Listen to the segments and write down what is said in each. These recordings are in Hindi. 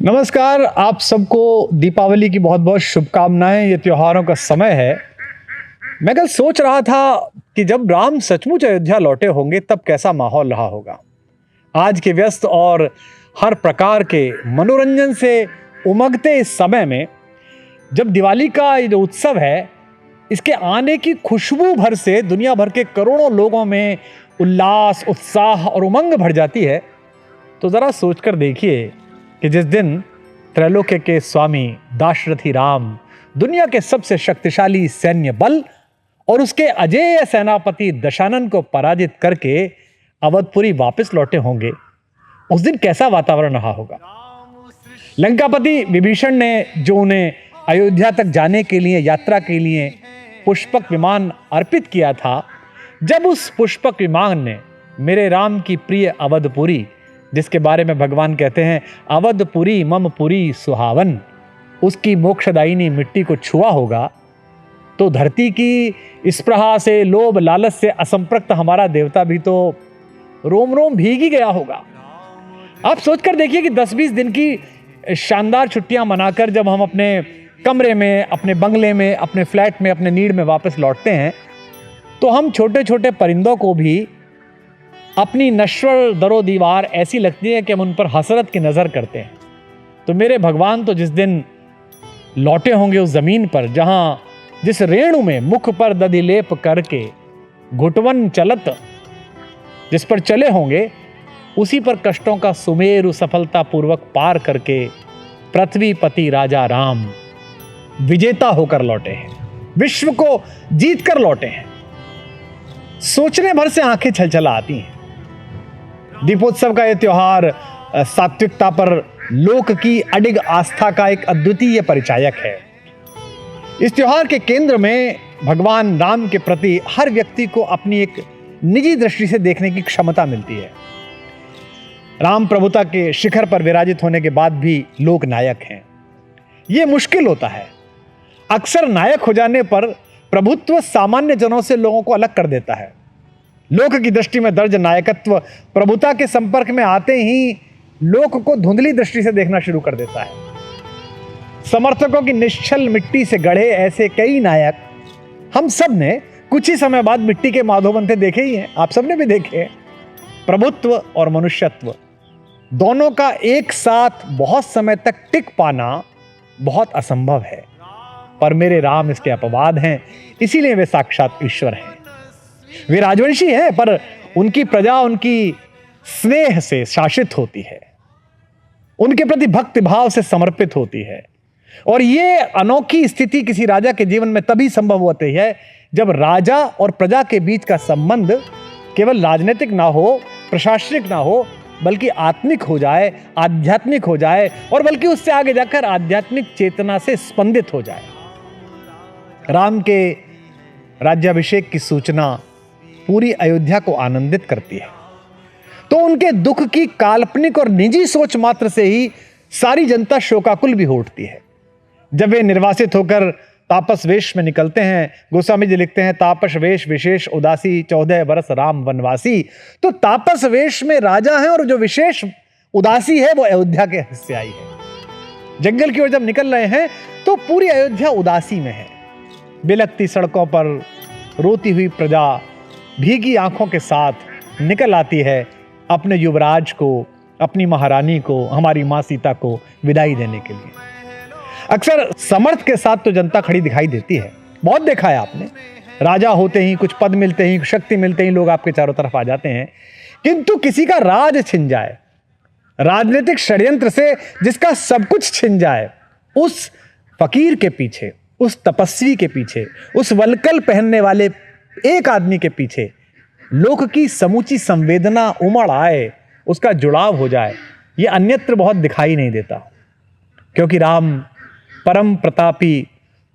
नमस्कार, आप सबको दीपावली की बहुत बहुत शुभकामनाएं। ये त्योहारों का समय है। मैं कल सोच रहा था कि जब राम सचमुच अयोध्या लौटे होंगे तब कैसा माहौल रहा होगा। आज के व्यस्त और हर प्रकार के मनोरंजन से उमगते इस समय में जब दिवाली का ये जो उत्सव है, इसके आने की खुशबू भर से दुनिया भर के करोड़ों लोगों में उल्लास, उत्साह और उमंग भर जाती है, तो जरा सोचकर देखिए कि जिस दिन त्रैलोक्य के स्वामी दाशरथी राम दुनिया के सबसे शक्तिशाली सैन्य बल और उसके अजेय सेनापति दशानन को पराजित करके अवधपुरी वापस लौटे होंगे, उस दिन कैसा वातावरण रहा होगा। लंकापति विभीषण ने जो उन्हें अयोध्या तक जाने के लिए, यात्रा के लिए पुष्पक विमान अर्पित किया था, जब उस पुष्पक विमान ने मेरे राम की प्रिय अवधपुरी, जिसके बारे में भगवान कहते हैं अवधपुरी मम पुरी सुहावन, उसकी मोक्षदायिनी मिट्टी को छुआ होगा, तो धरती की स्पृहा से, लोभ लालच से असंपृक्त हमारा देवता भी तो रोम रोम भीग ही गया होगा। आप सोचकर देखिए कि 10-20 दिन की शानदार छुट्टियां मनाकर जब हम अपने कमरे में, अपने बंगले में, अपने फ्लैट में, अपने नीड में वापस लौटते हैं, तो हम छोटे छोटे परिंदों को भी अपनी नश्वर दरो दीवार ऐसी लगती है कि हम उन पर हसरत की नज़र करते हैं। तो मेरे भगवान तो जिस दिन लौटे होंगे उस ज़मीन पर जहाँ जिस रेणु में मुख पर दधिलेप करके घुटवन चलत जिस पर चले होंगे, उसी पर कष्टों का सुमेरु सफलतापूर्वक पार करके पृथ्वीपति राजा राम विजेता होकर लौटे हैं, विश्व को जीत कर लौटे हैं। सोचने भर से आंखें छलछला आती हैं। दीपोत्सव का यह त्योहार सात्विकता पर लोक की अडिग आस्था का एक अद्वितीय परिचायक है। इस त्योहार के केंद्र में भगवान राम के प्रति हर व्यक्ति को अपनी एक निजी दृष्टि से देखने की क्षमता मिलती है। राम प्रभुता के शिखर पर विराजित होने के बाद भी लोग नायक हैं। यह मुश्किल होता है। अक्सर नायक हो जाने पर प्रभुत्व सामान्य जनों से लोगों को अलग कर देता है। लोक की दृष्टि में दर्ज नायकत्व प्रभुता के संपर्क में आते ही लोक को धुंधली दृष्टि से देखना शुरू कर देता है। समर्थकों की निश्चल मिट्टी से गढ़े ऐसे कई नायक हम सब ने कुछ ही समय बाद मिट्टी के माधो बनते देखे ही हैं। आप सब ने भी देखे। प्रभुत्व और मनुष्यत्व दोनों का एक साथ बहुत समय तक टिक पाना बहुत असंभव है, पर मेरे राम इसके अपवाद हैं। इसीलिए वे साक्षात ईश्वर हैं। वे राजवंशी हैं, पर उनकी प्रजा उनकी स्नेह से शासित होती है, उनके प्रति भक्ति भाव से समर्पित होती है। और यह अनोखी स्थिति किसी राजा के जीवन में तभी संभव होती है जब राजा और प्रजा के बीच का संबंध केवल राजनीतिक ना हो, प्रशासनिक ना हो, बल्कि आत्मिक हो जाए, आध्यात्मिक हो जाए, और बल्कि उससे आगे जाकर आध्यात्मिक चेतना से स्पंदित हो जाए। राम के राज्याभिषेक की सूचना पूरी अयोध्या को आनंदित करती है, तो उनके दुख की काल्पनिक और निजी सोच मात्र से ही सारी जनता शोकाकुल भी हो उठती है। जब वे निर्वासित होकर तापस वेश में निकलते हैं, गोस्वामी जी लिखते हैं, तापस वेश विशेष उदासी 14 बरस राम वनवासी। तो तापस वेश में राजा है और जो विशेष उदासी है वो अयोध्या के हिस्से आई है। जंगल की ओर जब निकल रहे हैं तो पूरी अयोध्या उदासी में है। बिलखती सड़कों पर रोती हुई प्रजा भीगी आंखों के साथ निकल आती है अपने युवराज को, अपनी महारानी को, हमारी मां सीता को विदाई देने के लिए। अक्सर समर्थ के साथ तो जनता खड़ी दिखाई देती है। बहुत देखा है आपने। राजा होते ही, कुछ पद मिलते ही, शक्ति मिलते ही लोग आपके चारों तरफ आ जाते हैं। किंतु किसी का राज छिन जाए, राजनीतिक षड्यंत्र से जिसका सब कुछ छिन जाए, उस फकीर के पीछे, उस तपस्वी के पीछे, उस वलकल पहनने वाले एक आदमी के पीछे लोक की समूची संवेदना उमड़ आए, उसका जुड़ाव हो जाए, यह अन्यत्र बहुत दिखाई नहीं देता। क्योंकि राम परम प्रतापी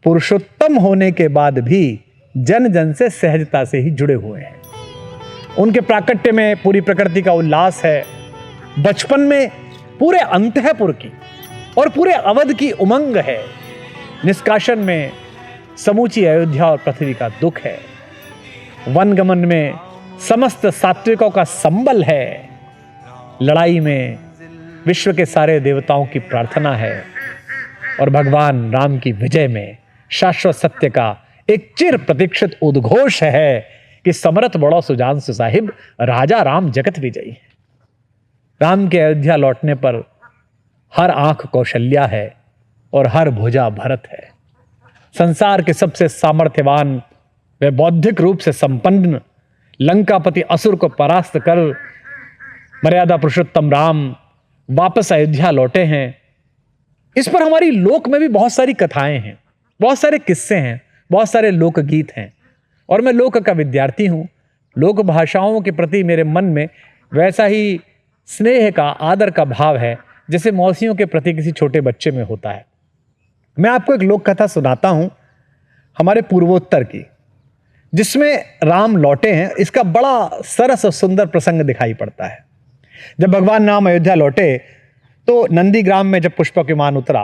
पुरुषोत्तम होने के बाद भी जन जन से सहजता से ही जुड़े हुए हैं। उनके प्राकट्य में पूरी प्रकृति का उल्लास है। बचपन में पूरे अंतःपुर की और पूरे अवध की उमंग है। निष्कासन में समूची अयोध्या और पृथ्वी का दुख है। वनगमन में समस्त सात्विकों का संबल है। लड़ाई में विश्व के सारे देवताओं की प्रार्थना है और भगवान राम की विजय में शाश्वत सत्य का एक चिर प्रतीक्षित उद्घोष है कि समरथ बड़ो सुजान साहिब, राजा राम जगत विजयी। राम के अयोध्या लौटने पर हर आंख कौशल्या है और हर भुजा भरत है। संसार के सबसे सामर्थ्यवान व बौद्धिक रूप से संपन्न लंकापति असुर को परास्त कर मर्यादा पुरुषोत्तम राम वापस अयोध्या लौटे हैं। इस पर हमारी लोक में भी बहुत सारी कथाएं हैं, बहुत सारे किस्से हैं, बहुत सारे लोकगीत हैं और मैं लोक का विद्यार्थी हूं। लोक भाषाओं के प्रति मेरे मन में वैसा ही स्नेह का, आदर का भाव है जैसे मौसियों के प्रति किसी छोटे बच्चे में होता है। मैं आपको एक लोक कथा सुनाता हूं हमारे पूर्वोत्तर की, जिसमें राम लौटे हैं। इसका बड़ा सरस और सुंदर प्रसंग दिखाई पड़ता है। जब भगवान राम अयोध्या लौटे तो नंदीग्राम में जब पुष्पक विमान उतरा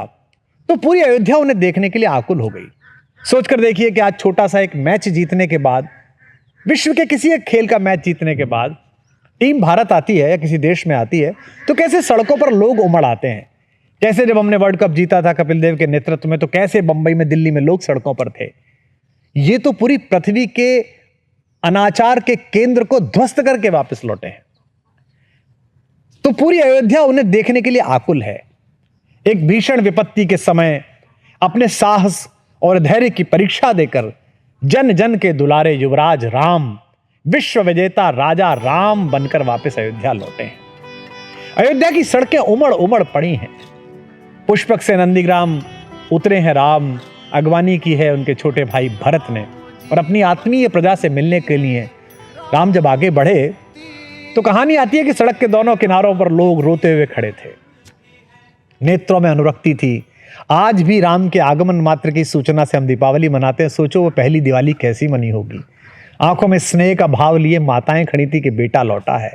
तो पूरी अयोध्या उन्हें देखने के लिए आकुल हो गई। सोचकर देखिए कि आज छोटा सा एक मैच जीतने के बाद, विश्व के किसी एक खेल का मैच जीतने के बाद टीम भारत आती है या किसी देश में आती है तो कैसे सड़कों पर लोग उमड़ आते हैं। कैसे जब हमने वर्ल्ड कप जीता था कपिल देव के नेतृत्व में, तो कैसे बंबई में, दिल्ली में लोग सड़कों पर थे। ये तो पूरी पृथ्वी के अनाचार के केंद्र को ध्वस्त करके वापस लौटे हैं। तो पूरी अयोध्या उन्हें देखने के लिए आकुल है। एक भीषण विपत्ति के समय अपने साहस और धैर्य की परीक्षा देकर जन जन के दुलारे युवराज राम, विश्व विजेता राजा राम बनकर वापस अयोध्या लौटे हैं। अयोध्या की सड़कें उमड़ उमड़ पड़ी हैं। पुष्पक से नंदीग्राम उतरे हैं राम, अगवानी की है उनके छोटे भाई भरत ने, और अपनी आत्मीय प्रजा से मिलने के लिए राम जब आगे बढ़े तो कहानी आती है कि सड़क के दोनों किनारों पर लोग रोते हुए खड़े थे, नेत्रों में अनुरक्ति थी। आज भी राम के आगमन मात्र की सूचना से हम दीपावली मनाते हैं। सोचो वो पहली दिवाली कैसी मनी होगी। आंखों में स्नेह का भाव लिए माताएं खड़ी थी कि बेटा लौटा है।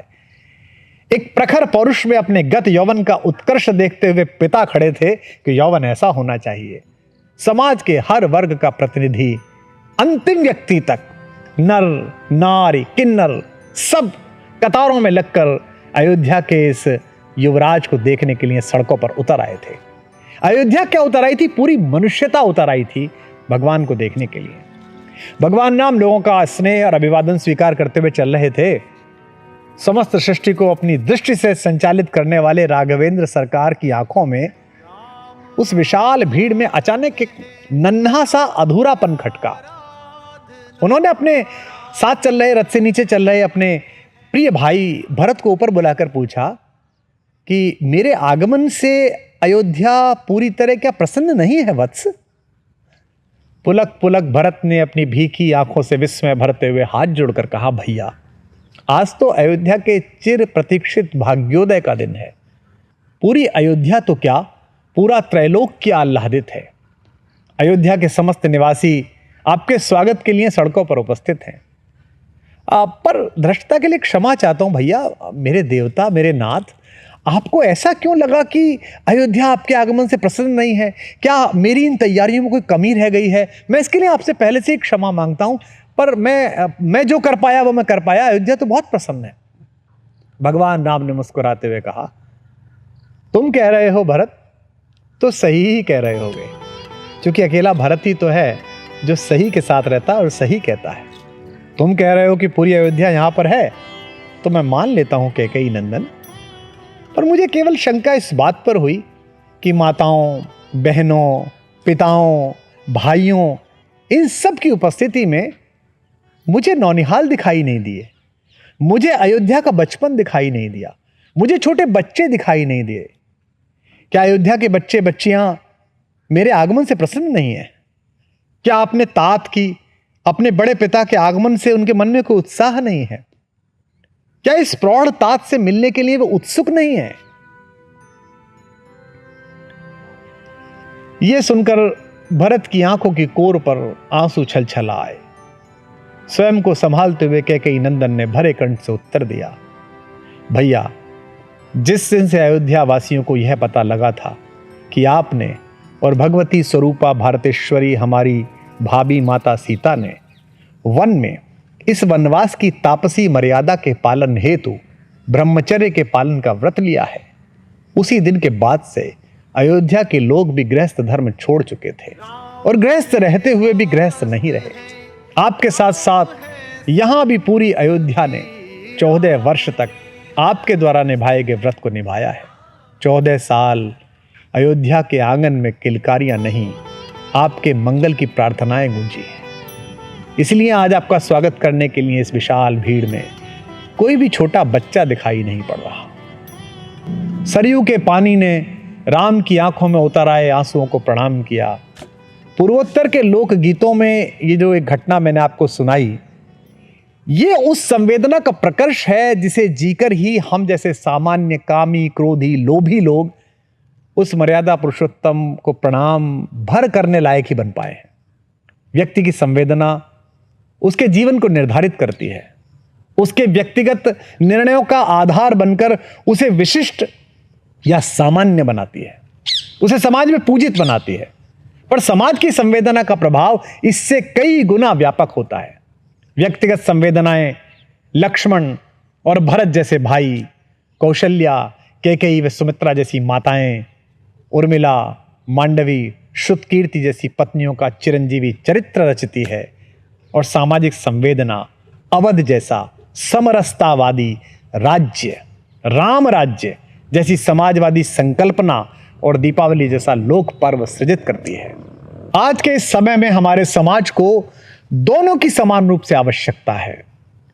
एक प्रखर पौरुष में अपने गत यौवन का उत्कर्ष देखते हुए पिता खड़े थे कि यौवन ऐसा होना चाहिए। समाज के हर वर्ग का प्रतिनिधि, अंतिम व्यक्ति तक, नर नारी किन्नर, सब कतारों में लगकर अयोध्या के इस युवराज को देखने के लिए सड़कों पर उतर आए थे। अयोध्या क्या उतर आई थी, पूरी मनुष्यता उतर आई थी भगवान को देखने के लिए। भगवान राम लोगों का स्नेह और अभिवादन स्वीकार करते हुए चल रहे थे। समस्त सृष्टि को अपनी दृष्टि से संचालित करने वाले राघवेंद्र सरकार की आंखों में उस विशाल भीड़ में अचानक एक नन्हा सा अधूरापन खटका। उन्होंने अपने साथ चल रहे, रथ से नीचे चल रहे अपने प्रिय भाई भरत को ऊपर बुलाकर पूछा कि मेरे आगमन से अयोध्या पूरी तरह क्या प्रसन्न नहीं है वत्स? पुलक पुलक भरत ने अपनी भीखी आंखों से विस्मय भरते हुए हाथ जोड़कर कहा, भैया आज तो अयोध्या के चिर प्रतीक्षित भाग्योदय का दिन है। पूरी अयोध्या तो क्या, पूरा त्रैलोक्य आह्लादित है। अयोध्या के समस्त निवासी आपके स्वागत के लिए सड़कों पर उपस्थित हैं। पर धृष्टता के लिए क्षमा चाहता हूं भैया, मेरे देवता, मेरे नाथ, आपको ऐसा क्यों लगा कि अयोध्या आपके आगमन से प्रसन्न नहीं है? क्या मेरी इन तैयारियों में कोई कमी रह गई है? मैं इसके लिए आपसे पहले से ही क्षमा मांगता हूं, पर मैं जो कर पाया वो मैं कर पाया। अयोध्या तो बहुत प्रसन्न है। भगवान राम ने मुस्कुराते हुए कहा, तुम कह रहे हो भरत तो सही ही कह रहे होगे, क्योंकि अकेला भरत ही तो है जो सही के साथ रहता है और सही कहता है। तुम कह रहे हो कि पूरी अयोध्या यहां पर है, तो मैं मान लेता हूं कैकेयी नंदन, पर मुझे केवल शंका इस बात पर हुई कि माताओं, बहनों, पिताओं, भाइयों, इन सब की उपस्थिति में मुझे नौनिहाल दिखाई नहीं दिए, मुझे अयोध्या का बचपन दिखाई नहीं दिया, मुझे छोटे बच्चे दिखाई नहीं दिए। क्या अयोध्या के बच्चे बच्चियां मेरे आगमन से प्रसन्न नहीं है? क्या अपने तात की, अपने बड़े पिता के आगमन से उनके मन में कोई उत्साह नहीं है? क्या इस प्रौढ़ तात से मिलने के लिए वो उत्सुक नहीं है? यह सुनकर भरत की आंखों की कोर पर आंसू छलछल आए। स्वयं को संभालते हुए कैकेयी नंदन ने भरे कंठ से उत्तर दिया, भैया जिस दिन से अयोध्या वासियों को यह पता लगा था कि आपने और भगवती स्वरूपा भारतेश्वरी हमारी भाभी माता सीता ने वन में इस वनवास की तापसी मर्यादा के पालन हेतु ब्रह्मचर्य के पालन का व्रत लिया है, उसी दिन के बाद से अयोध्या के लोग भी गृहस्थ धर्म छोड़ चुके थे और गृहस्थ रहते हुए भी गृहस्थ नहीं रहे। आपके साथ साथ यहां भी पूरी अयोध्या ने 14 वर्ष तक आपके द्वारा निभाए गए व्रत को निभाया है। 14 साल अयोध्या के आंगन में किलकारियां नहीं, आपके मंगल की प्रार्थनाएं गूंजी है। इसलिए आज आपका स्वागत करने के लिए इस विशाल भीड़ में कोई भी छोटा बच्चा दिखाई नहीं पड़ रहा। सरयू के पानी ने राम की आंखों में उतर आए आंसुओं को प्रणाम किया। पूर्वोत्तर के लोक गीतों में ये जो एक घटना मैंने आपको सुनाई, ये उस संवेदना का प्रकर्ष है जिसे जीकर ही हम जैसे सामान्य कामी, क्रोधी, लोभी लोग उस मर्यादा पुरुषोत्तम को प्रणाम भर करने लायक ही बन पाए हैं। व्यक्ति की संवेदना उसके जीवन को निर्धारित करती है, उसके व्यक्तिगत निर्णयों का आधार बनकर उसे विशिष्ट या सामान्य बनाती है, उसे समाज में पूजित बनाती है। पर समाज की संवेदना का प्रभाव इससे कई गुना व्यापक होता है। व्यक्तिगत संवेदनाएं लक्ष्मण और भरत जैसे भाई, कौशल्या, कैकेयी व सुमित्रा जैसी माताएं, उर्मिला, मांडवी, श्रुतकीर्ति जैसी पत्नियों का चिरंजीवी चरित्र रचती है। और सामाजिक संवेदना अवध जैसा समरसतावादी राज्य, राम राज्य जैसी समाजवादी संकल्पना और दीपावली जैसा लोक पर्व सृजित करती है। आज के इस समय में हमारे समाज को दोनों की समान रूप से आवश्यकता है।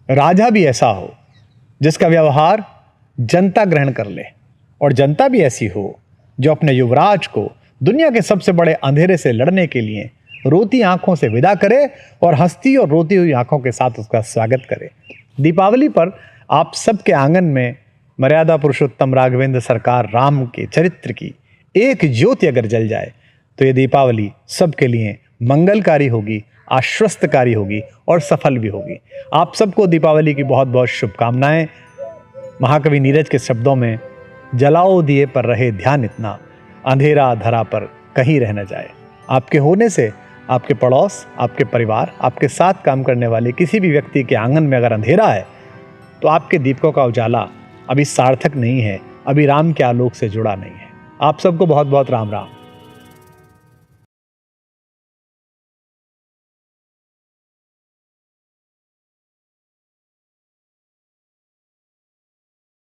राजा भी ऐसा हो जिसका व्यवहार जनता ग्रहण कर ले, और जनता भी ऐसी हो जो अपने युवराज को दुनिया के सबसे बड़े अंधेरे से लड़ने के लिए रोती आंखों से विदा करे और हंसती और रोती हुई आंखों के साथ उसका स्वागत करे। दीपावली पर आप सबके आंगन में मर्यादा पुरुषोत्तम राघवेंद्र सरकार राम के चरित्र की एक ज्योति अगर जल जाए तो ये दीपावली सबके लिए मंगलकारी होगी, आश्वस्तकारी होगी और सफल भी होगी। आप सबको दीपावली की बहुत बहुत शुभकामनाएं। महाकवि नीरज के शब्दों में, जलाओ दिए पर रहे ध्यान इतना, अंधेरा धरा पर कहीं रह न जाए। आपके होने से आपके पड़ोस, आपके परिवार, आपके साथ काम करने वाले किसी भी व्यक्ति के आंगन में अगर अंधेरा है तो आपके दीपकों का उजाला अभी सार्थक नहीं है, अभी राम के आलोक से जुड़ा नहीं है। आप सबको बहुत बहुत राम राम।